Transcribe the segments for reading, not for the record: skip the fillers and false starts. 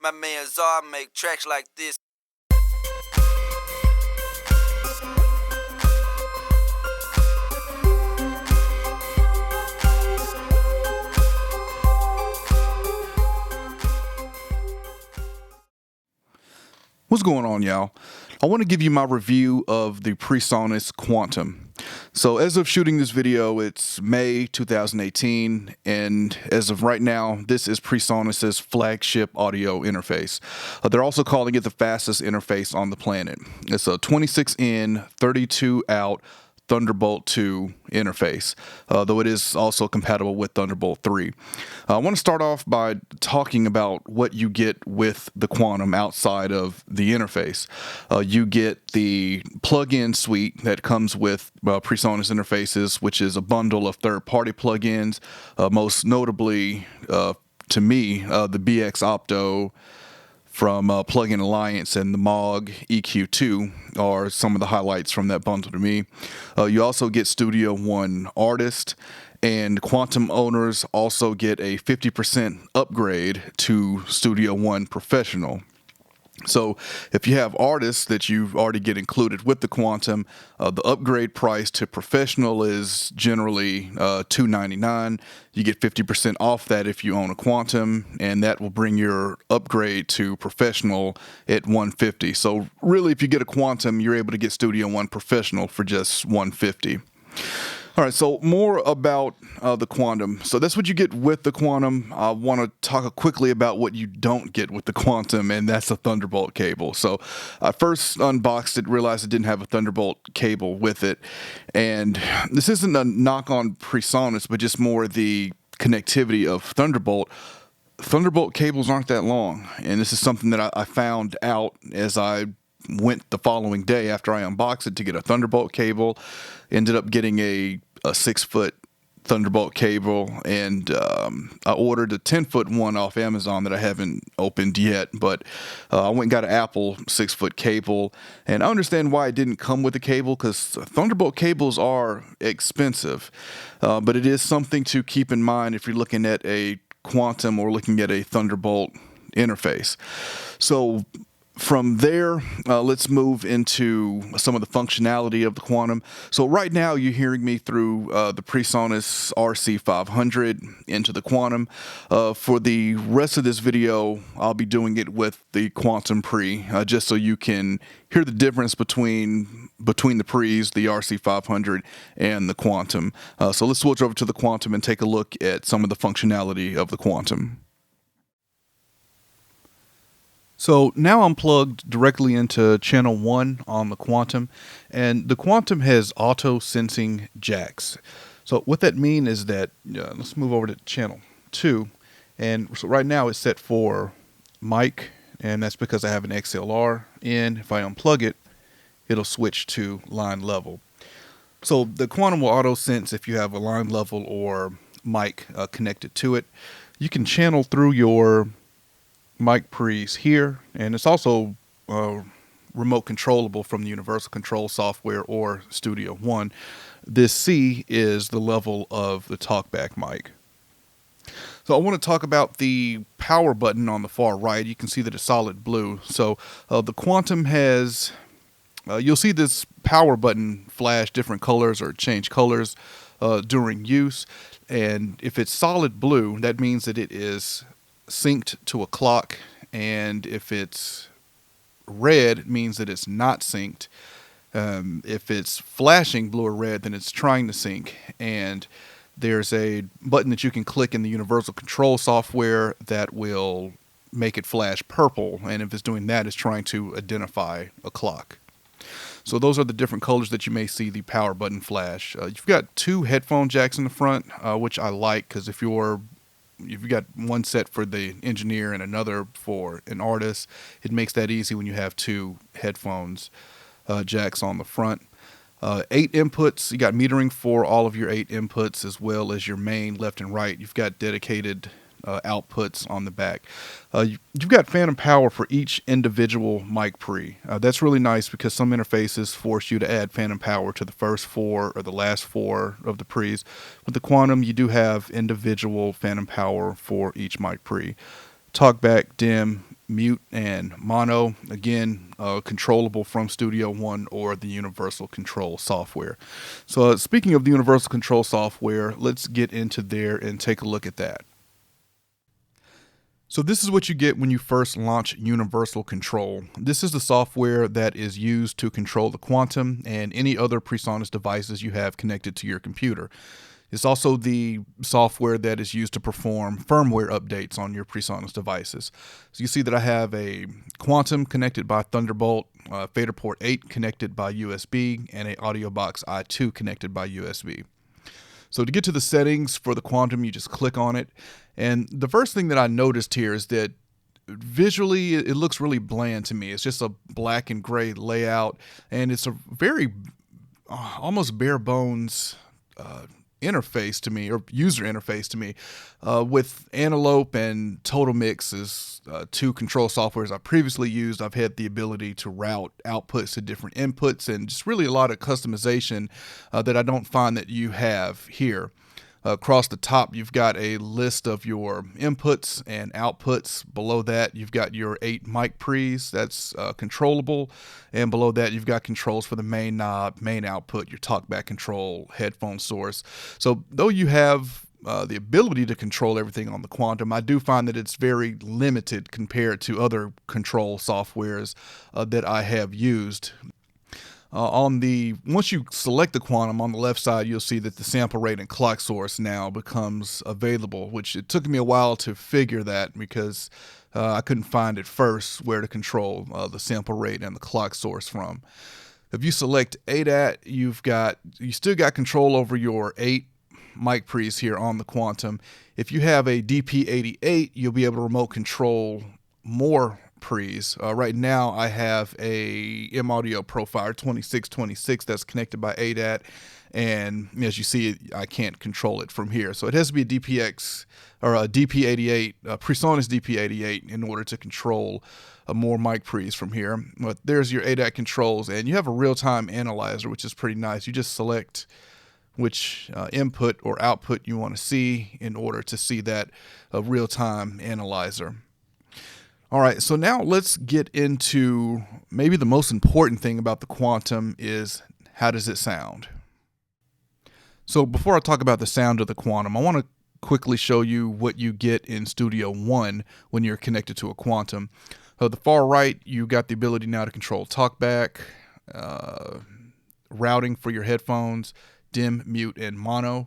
My man Czar make tracks like this. What's going on, y'all? I want to give you my review of the Presonus Quantum. So as of shooting this video, it's May 2018, and as of right now, this is Presonus's flagship audio interface. They're also calling it the fastest interface on the planet. It's a 26 in, 32 out Thunderbolt 2 interface, though it is also compatible with Thunderbolt 3. I want to start off by talking about what you get with the Quantum outside of the interface. You get the plugin suite that comes with Presonus interfaces, which is a bundle of third-party plugins, most notably, to me, the BX Opto from Plugin Alliance and the Moog EQ2 are some of the highlights from that bundle to me. You also get Studio One Artist, and Quantum owners also get a 50% upgrade to Studio One Professional. So if you have artists that you already get included with the Quantum, the upgrade price to Professional is generally $299. You get 50% off that if you own a Quantum, and that will bring your upgrade to Professional at $150. So really, if you get a Quantum, you're able to get Studio One Professional for just $150. All right, so more about the Quantum. So that's what you get with the Quantum. I want to talk quickly about what you don't get with the Quantum, and that's a Thunderbolt cable. So I first unboxed it, realized it didn't have a Thunderbolt cable with it. And this isn't a knock on Presonus, but just more the connectivity of Thunderbolt. Thunderbolt cables aren't that long, and this is something that I found out as I went the following day after I unboxed it to get a Thunderbolt cable. Ended up getting a 6-foot Thunderbolt cable, and I ordered a 10-foot one off Amazon that I haven't opened yet, but I went and got an Apple 6-foot cable, and I understand why it didn't come with a cable, because Thunderbolt cables are expensive, but it is something to keep in mind if you're looking at a Quantum or looking at a Thunderbolt interface. So from there, let's move into some of the functionality of the Quantum. So right now, you're hearing me through the Presonus RC500 into the Quantum. For the rest of this video, I'll be doing it with the Quantum Pre, just so you can hear the difference between the Pre's, the RC500, and the Quantum. So let's switch over to the Quantum and take a look at some of the functionality of the Quantum. So now I'm plugged directly into channel 1 on the Quantum, and the Quantum has auto sensing jacks. So what that means is that, let's move over to channel 2, and so right now it's set for mic, and that's because I have an XLR in. If I unplug it, it'll switch to line level. So the Quantum will auto sense if you have a line level or mic connected to it. You can channel through your mic pre's here, and it's also remote controllable from the Universal Control software or Studio One. This C is the level of the Talkback Mic. So I want to talk about the power button on the far right. You can see that it's solid blue. So the Quantum has, you'll see this power button flash different colors or change colors during use. And if it's solid blue, that means that it is synced to a clock, and if it's red, it means that it's not synced. If it's flashing blue or red, then it's trying to sync, and there's a button that you can click in the Universal Control software that will make it flash purple, and if it's doing that, it's trying to identify a clock. So those are the different colors that you may see the power button flash. You've got 2 headphone jacks in the front, which I like, because if you've got one set for the engineer and another for an artist, it makes that easy when you have 2 headphones jacks on the front. 8 inputs. You got metering for all of your 8 inputs, as well as your main left and right. You've got dedicated outputs on the back. You've got phantom power for each individual mic pre. That's really nice because some interfaces force you to add phantom power to the first 4 or the last 4 of the pre's. With the Quantum, you do have individual phantom power for each mic pre. Talkback, dim, mute, and mono. Again, controllable from Studio One or the Universal Control software. So speaking of the Universal Control software, let's get into there and take a look at that. So this is what you get when you first launch Universal Control. This is the software that is used to control the Quantum and any other Presonus devices you have connected to your computer. It's also the software that is used to perform firmware updates on your Presonus devices. So you see that I have a Quantum connected by Thunderbolt, fader port 8 connected by USB, and a audio box i2 connected by USB. So to get to the settings for the Quantum, you just click on it. And the first thing that I noticed here is that visually it looks really bland to me. It's just a black and gray layout, and it's a very almost bare bones interface to me, or user interface to me, with Antelope and Total Mix as two control softwares I previously used. I've had the ability to route outputs to different inputs, and just really a lot of customization that I don't find that you have here. Across the top, you've got a list of your inputs and outputs. Below that, you've got your 8 mic pre's, that's controllable. And below that, you've got controls for the main knob, main output, your talkback control, headphone source. So though you have the ability to control everything on the Quantum, I do find that it's very limited compared to other control softwares that I have used. Once you select the Quantum, on the left side, you'll see that the sample rate and clock source now becomes available, which it took me a while to figure that because I couldn't find at first where to control the sample rate and the clock source from. If you select ADAT, you still got control over your 8 mic pre's here on the Quantum. If you have a DP88, you'll be able to remote control more pre's. Right now I have a M-Audio Profiler 2626 that's connected by ADAT, and as you see, I can't control it from here. So it has to be a DPX or a DP88, Presonus DP88, in order to control more mic pre's from here. But there's your ADAT controls, and you have a real-time analyzer, which is pretty nice. You just select which input or output you want to see in order to see that real-time analyzer. All right, so now let's get into maybe the most important thing about the Quantum is how does it sound? So before I talk about the sound of the Quantum, I want to quickly show you what you get in Studio One when you're connected to a Quantum. The far right, you got the ability now to control talkback, routing for your headphones, dim, mute, and mono.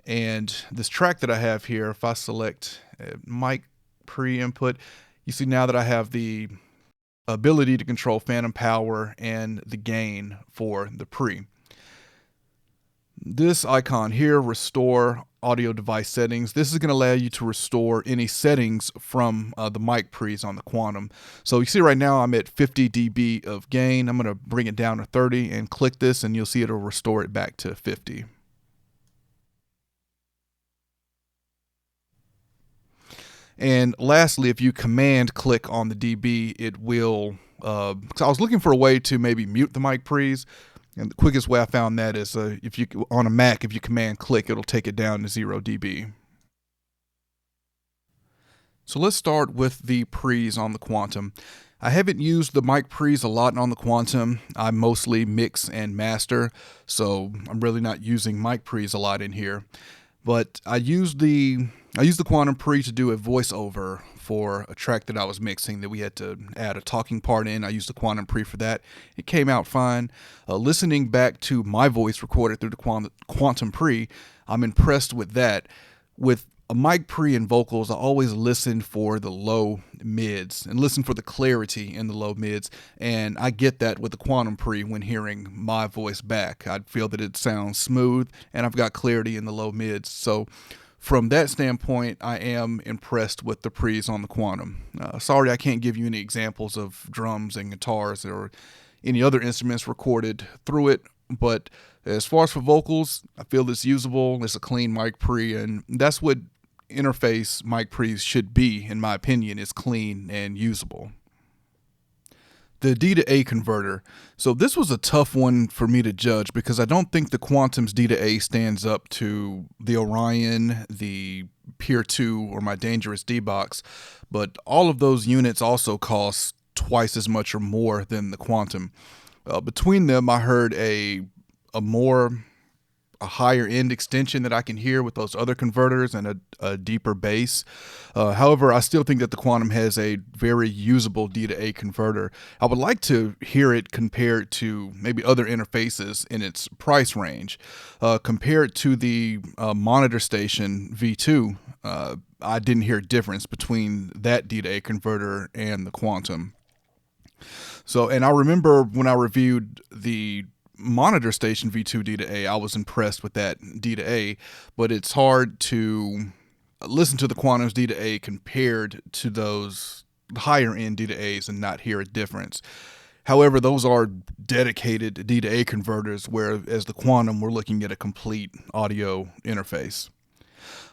And this track that I have here, if I select mic pre-input, you see now that I have the ability to control phantom power and the gain for the pre. This icon here, restore audio device settings, this is going to allow you to restore any settings from the mic pre's on the Quantum. So you see right now I'm at 50 dB of gain. I'm going to bring it down to 30 and click this, and you'll see it'll restore it back to 50. And lastly, if you command click on the dB, it will, so I was looking for a way to maybe mute the mic pre's, and the quickest way I found that is if you on a Mac, if you command click, it'll take it down to 0 dB. So let's start with the pre's on the Quantum. I haven't used the mic pre's a lot on the Quantum. I mostly mix and master, so I'm really not using mic pre's a lot in here. But I used the Quantum pre to do a voiceover for a track that I was mixing that we had to add a talking part in. I used the Quantum pre for that. It came out fine. Listening back to my voice recorded through the Quantum pre, I'm impressed with that. With a mic pre and vocals, I always listen for the low mids and listen for the clarity in the low mids, and I get that with the Quantum pre when hearing my voice back. I feel that it sounds smooth and I've got clarity in the low mids. So from that standpoint, I am impressed with the pre's on the Quantum. Sorry I can't give you any examples of drums and guitars or any other instruments recorded through it, but as far as for vocals, I feel it's usable. It's a clean mic pre, and that's what interface mic pre's should be, in my opinion, is clean and usable. The D to A converter. So this was a tough one for me to judge because I don't think the Quantum's D to A stands up to the Orion, the Peer 2, or my Dangerous D-Box, but all of those units also cost twice as much or more than the Quantum. Between them, I heard a higher end extension that I can hear with those other converters and a deeper bass. However, I still think that the Quantum has a very usable D to A converter. I would like to hear it compared to maybe other interfaces in its price range. Compared to the Monitor Station V2, I didn't hear a difference between that D to A converter and the Quantum. So, and I remember when I reviewed the Monitor Station V2 D to A, I was impressed with that D to A, but it's hard to listen to the Quantum's D to A compared to those higher end D to A's and not hear a difference. However, those are dedicated D to A converters, whereas the Quantum, we're looking at a complete audio interface.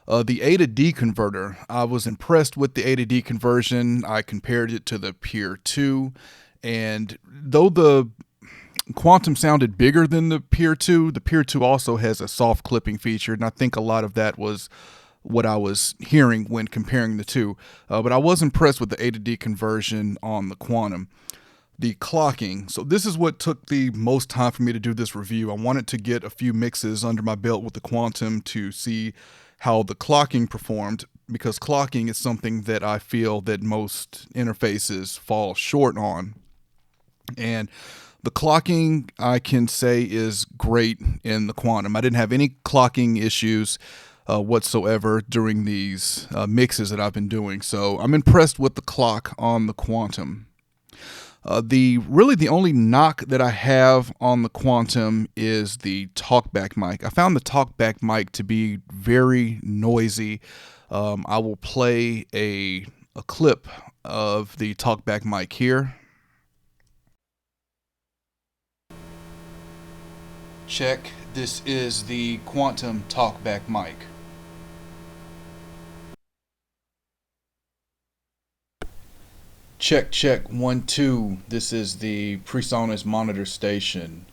The A to D converter, I was impressed with the A to D conversion. I compared it to the Peer 2, and though the Quantum sounded bigger than the Peer 2. The Peer 2 also has a soft clipping feature, and I think a lot of that was what I was hearing when comparing the two. But I was impressed with the A to D conversion on the Quantum. The clocking. So this is what took the most time for me to do this review. I wanted to get a few mixes under my belt with the Quantum to see how the clocking performed, because clocking is something that I feel that most interfaces fall short on. And the clocking, I can say, is great in the Quantum. I didn't have any clocking issues whatsoever during these mixes that I've been doing. So I'm impressed with the clock on the Quantum. The only knock that I have on the Quantum is the Talkback Mic. I found the Talkback Mic to be very noisy. I will play a clip of the Talkback Mic here. Check. This is the Quantum Talkback Mic. Check, check, 1, 2. This is the Presonus Monitor Station.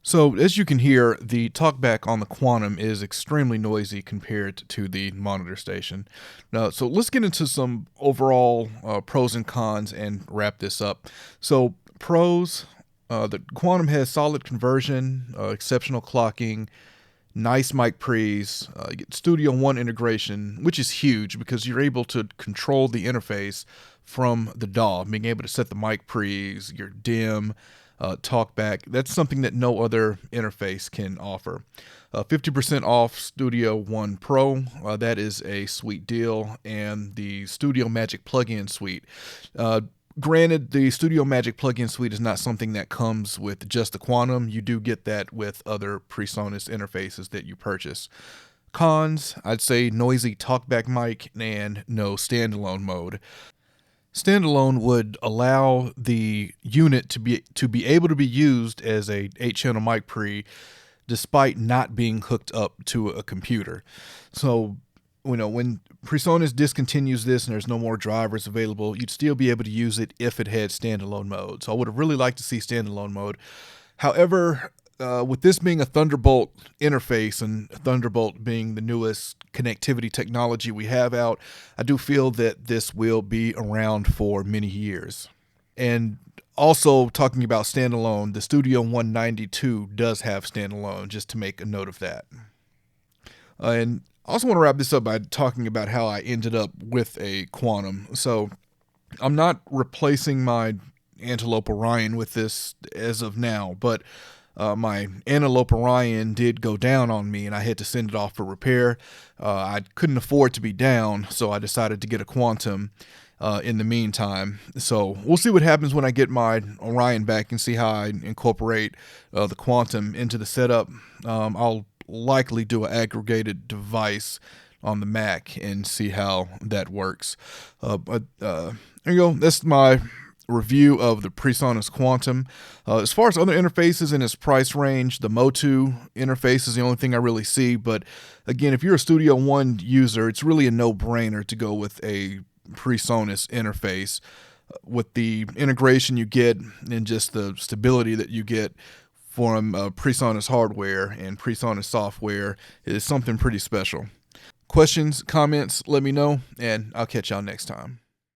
So, as you can hear, the talkback on the Quantum is extremely noisy compared to the Monitor Station. Now, so let's get into some overall pros and cons and wrap this up. So, pros, the Quantum has solid conversion, exceptional clocking, nice mic pre's, you get Studio One integration, which is huge because you're able to control the interface from the DAW, being able to set the mic pre's, your dim, talkback. That's something that no other interface can offer. 50% off Studio One Pro. That is a sweet deal. And the Studio Magic plugin suite. Granted, the Studio Magic plugin suite is not something that comes with just the Quantum. You do get that with other Presonus interfaces that you purchase. Cons, I'd say noisy talkback mic and no standalone mode. Standalone would allow the unit to be able to be used as a 8-channel mic pre despite not being hooked up to a computer. So, when Presonus discontinues this and there's no more drivers available, you'd still be able to use it if it had standalone mode. So I would have really liked to see standalone mode. However, with this being a Thunderbolt interface and Thunderbolt being the newest connectivity technology we have out, I do feel that this will be around for many years. And also, talking about standalone, the Studio 192 does have standalone, just to make a note of that. And I also want to wrap this up by talking about how I ended up with a Quantum. So I'm not replacing my Antelope Orion with this as of now, but my Antelope Orion did go down on me and I had to send it off for repair. I couldn't afford to be down, so I decided to get a Quantum in the meantime. So we'll see what happens when I get my Orion back and see how I incorporate the Quantum into the setup. I'll likely do an aggregated device on the Mac and see how that works. But there you go. That's my review of the Presonus Quantum. As far as other interfaces in its price range, the Motu interface is the only thing I really see. But again, if you're a Studio One user, it's really a no-brainer to go with a Presonus interface. with the integration you get and just the stability that you get from Presonus hardware and Presonus software is something pretty special. Questions, comments, let me know, and I'll catch y'all next time.